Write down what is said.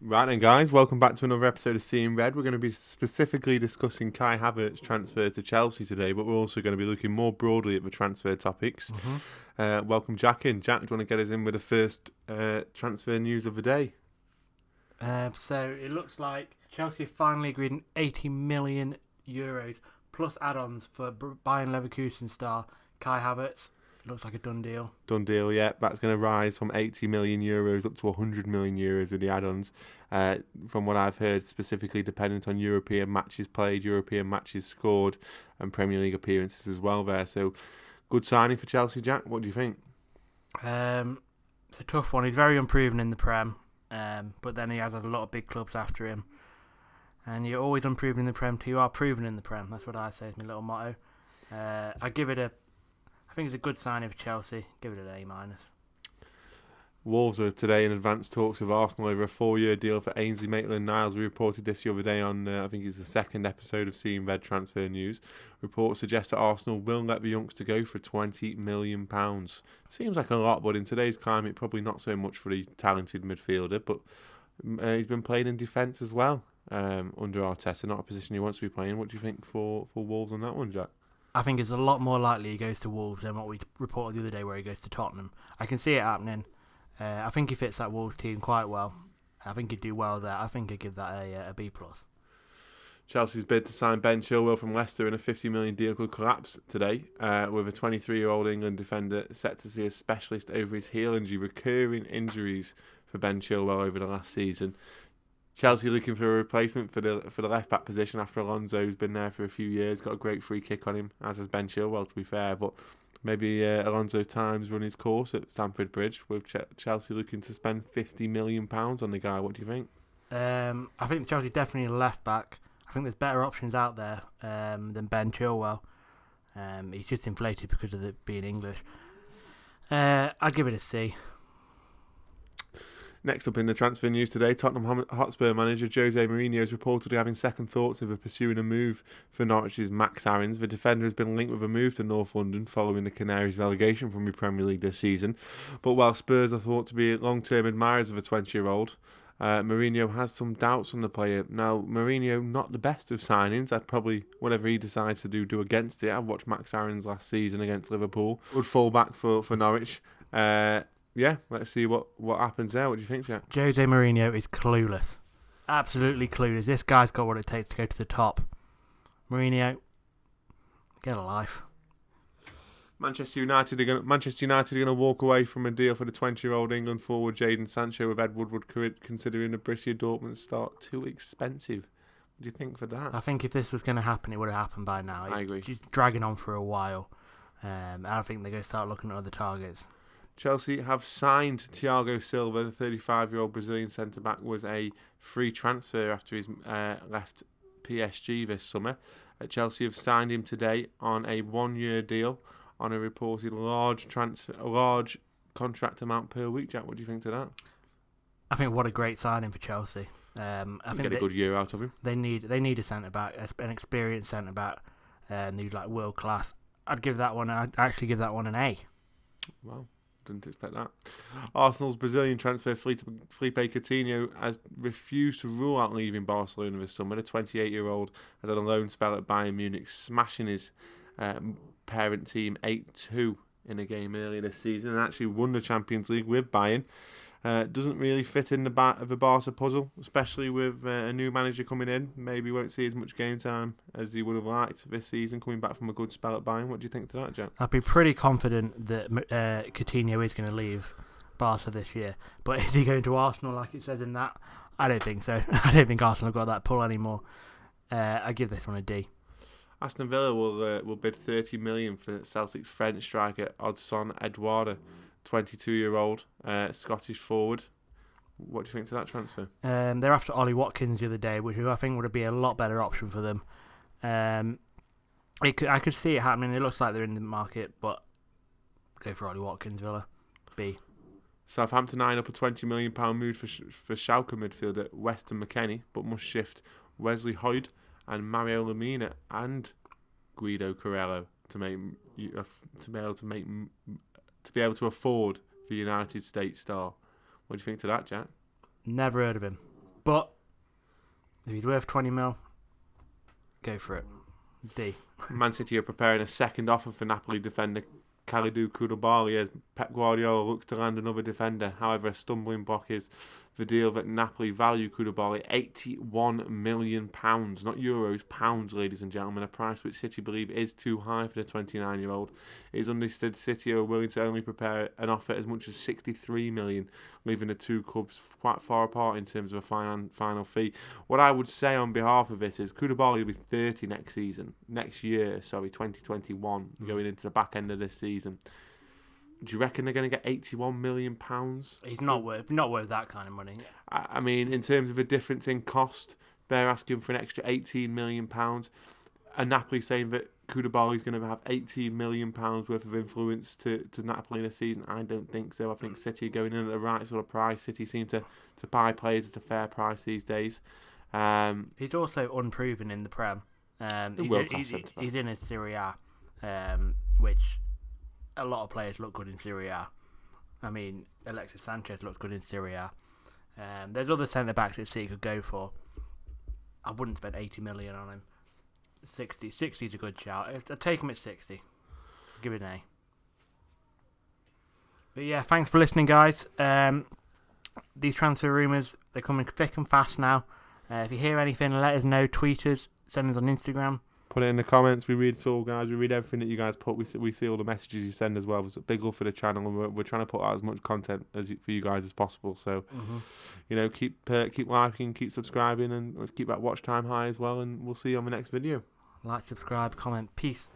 Right then, guys, welcome back to another episode of Seeing Red. We're going to be specifically discussing Kai Havertz transfer to Chelsea today, but we're also going to be looking more broadly at the transfer topics. Welcome Jack in. Jack, do you want to get us in with the first transfer news of the day? So it looks like Chelsea finally agreed on €80 million plus add-ons for Bayern Leverkusen star Kai Havertz. Looks like a done deal. Done deal, yeah. That's going to rise from €80 million up to €100 million with the add-ons. From what I've heard, specifically dependent on European matches played, European matches scored, and Premier League appearances as well there. So, good signing for Chelsea, Jack. What do you think? It's a tough one. He's very unproven in the Prem, but then he has had a lot of big clubs after him. And you're always unproven in the Prem till you are proven in the Prem. That's what I say is my little motto. I think it's a good signing for Chelsea. Give it an A-. Wolves are today in advanced talks with Arsenal over a 4-year deal for Ainsley Maitland-Niles. We reported this the other day on, I think it's the second episode of Seeing Red Transfer News. Reports suggest that Arsenal will let the youngster go for £20 million. Seems like a lot, but in today's climate, probably not so much for the talented midfielder. But he's been playing in defence as well under Arteta, not a position he wants to be playing. What do you think for Wolves on that one, Jack? I think it's a lot more likely he goes to Wolves than what we reported the other day where he goes to Tottenham. I can see it happening. I think he fits that Wolves team quite well. I think he'd do well there. I think I'd give that a B+. Chelsea's bid to sign Ben Chilwell from Leicester in a £50 million deal could collapse today, with a 23-year-old England defender set to see a specialist over his heel injury, recurring injuries for Ben Chilwell over the last season. Chelsea looking for a replacement for the left-back position after Alonso's been there for a few years, got a great free kick on him, as has Ben Chilwell, to be fair, but maybe Alonso's time's run his course at Stamford Bridge, with Chelsea looking to spend £50 million on the guy. What do you think? I think Chelsea definitely a left-back. I think there's better options out there than Ben Chilwell. He's just inflated because of it being English. I'd give it a C. Next up in the transfer news today, Tottenham Hotspur manager Jose Mourinho is reportedly having second thoughts over pursuing a move for Norwich's Max Aarons. The defender has been linked with a move to North London following the Canaries' relegation from the Premier League this season. But while Spurs are thought to be long-term admirers of a 20-year-old, Mourinho has some doubts on the player. Now, Mourinho, not the best of signings. I'd probably, whatever he decides to do against it. I've watched Max Aarons last season against Liverpool. Good full-back for Norwich. Yeah, let's see what happens there. What do you think, Jack? Jose Mourinho is clueless. Absolutely clueless. This guy's got what it takes to go to the top. Mourinho, get a life. Manchester United are going to walk away from a deal for the 20-year-old England forward Jadon Sancho, with Ed Woodward considering the Borussia Dortmund start too expensive. What do you think for that? I think if this was going to happen, it would have happened by now. I agree. It's dragging on for a while. I think they're going to start looking at other targets. Chelsea have signed Thiago Silva. The 35-year-old Brazilian centre-back was a free transfer after he's left PSG this summer. Chelsea have signed him today on a 1-year deal on a reported large contract amount per week. Jack, what do you think to that? I think what a great signing for Chelsea. I think get a good year out of him. They need a centre-back, an experienced centre-back, who's like world-class. I'd actually give that one an A. Wow. Didn't expect that. Arsenal's Brazilian transfer Felipe Coutinho has refused to rule out leaving Barcelona this summer. The 28-year-old had a loan spell at Bayern Munich, smashing his parent team 8-2 in a game earlier this season, and actually won the Champions League with Bayern. Doesn't really fit in the Barca puzzle, especially with a new manager coming in. Maybe won't see as much game time as he would have liked this season, coming back from a good spell at Bayern. What do you think to that, Jack? I'd be pretty confident that Coutinho is going to leave Barca this year. But is he going to Arsenal like it says in that? I don't think so. I don't think Arsenal have got that pull anymore. I give this one a D. Aston Villa will bid $30 million for Celtic's French striker Odsonne Edouard, 22-year-old Scottish forward. What do you think to that transfer? They're after Ollie Watkins the other day, which I think would be a lot better option for them. I could see it happening. It looks like they're in the market, but go for Ollie Watkins, Villa. B. Southampton eyeing up a £20 million move for Schalke midfielder Weston McKennie, but must shift Wesley Hoyd and Mario Lemina and Guido Carello to be able to afford the United States star. What do you think to that, Jack? Never heard of him. But if he's worth 20 mil, go for it. D. Man City are preparing a second offer for Napoli defender Kalidou Koulibaly as Pep Guardiola looks to land another defender. However, a stumbling block is the deal that Napoli value Koulibaly £81 million, not euros, pounds, ladies and gentlemen, a price which City believe is too high for the 29-year-old. It is understood City are willing to only prepare an offer as much as £63 million, leaving the two clubs quite far apart in terms of a final fee. What I would say on behalf of it is Koulibaly will be 30 next year, 2021, going into the back end of this season. Do you reckon they're going to get £81 million? He's not worth that kind of money. I mean, in terms of a difference in cost, they're asking for an extra £18 million. And Napoli saying that Koulibaly is going to have £18 million worth of influence to Napoli in a season. I don't think so. I think City are going in at the right sort of price. City seem to buy players at a fair price these days. He's also unproven in the Prem. He's in his Serie A, which a lot of players look good in Serie A. I mean, Alexis Sanchez looks good in Serie A. There's other centre-backs that City could go for. I wouldn't spend 80 million on him. 60 is a good shout. I'd take him at 60. Give it an A. But yeah, thanks for listening, guys. These transfer rumours, they're coming thick and fast now. If you hear anything, let us know. Tweet us, send us on Instagram. Put it in the comments. We read it all, guys. We read everything that you guys put. We see all the messages you send as well. It's a big love for the channel, and we're trying to put out as much content for you guys as possible. So, keep liking, keep subscribing, and let's keep that watch time high as well. And we'll see you on the next video. Like, subscribe, comment. Peace.